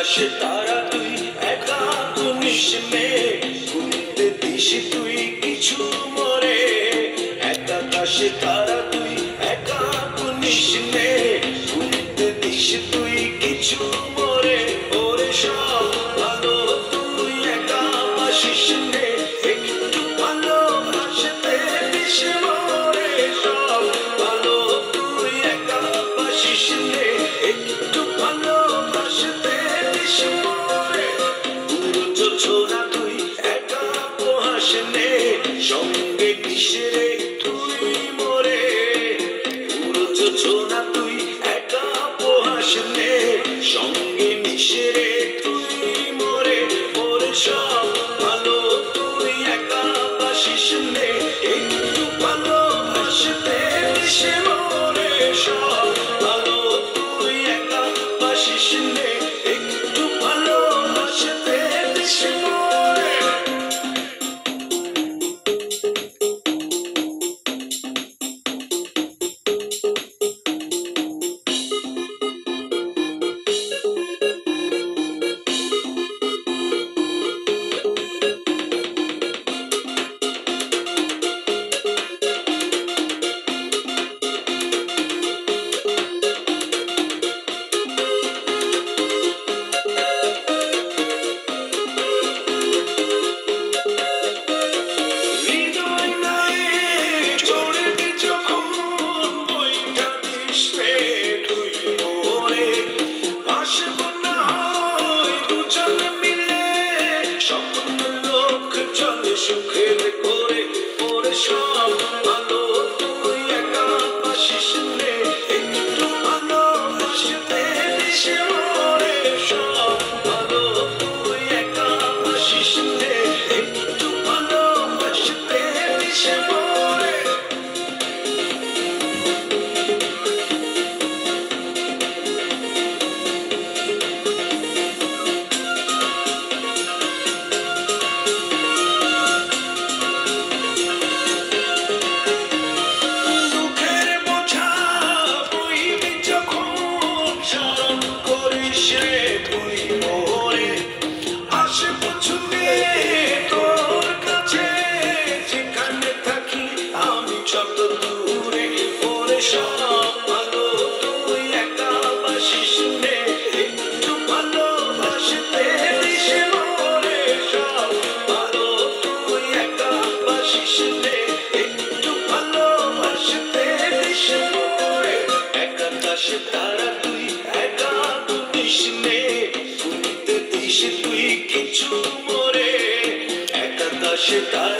আকাশে তারা তুই একা গুনিস নে, গুনতে দিস তুই কিছু মরে। এক আকাশে তারা তুই একা গুনিস নে, গুনতে দিস তুই কিছু মরে। ওরে সব ভালো তুই একা বাসিস নে, একটু ভালো বাসতে দিস মরে। সব ভালো তুই একা বাসিস নে, একটু ভালো বাসতে দিস মরে। পুরো ছোড়া তুই একা পোহাস নে, সঙ্গে কিসেরে তুই মরে। পুরো ছোড়া তুই একা পোহাস নে, সঙ্গে মিশরে তুই মরে। ওরে সব ভালো তুই একা বাসিস নে, একটু ভালো বাসতে দিস মরে। সব ভালো তুই একা বাসিস নে, একটু ভালো বাসতে দিস মরে। হৃদয় নাই চড়বি যখন বইটা দিস রে তুই মোরে। আসব না হয় দুজন মিলে, স্বপ্ন লোক চলে সুখের করে। ওরে সব ভালো তুই একা বাসিস নে, একটু ভালো বাসতে দিস মরে। সব ভালো তুই একা বাসিস নে, একটু ভালো বাসতে দিস মরে। দুঃখের বোঝা বইবি যখন, স্মরণ করিস রে তুই মোরে। আসব ছুটে তোর কাছে, যেখানে থাকি আমি যত দূরে। ওরে সব ভালো তুই একা বাসিস নে, একটু ভালো বাসতে দিস মরে। সব ভালো তুই একা বাসিস নে, একটু ভালো বাসতে দিস মরে। এক আকাশে তারা তুই একা গুনিস নে, গুনতে দিস তুই কিছু মরে। এক আকাশে তারা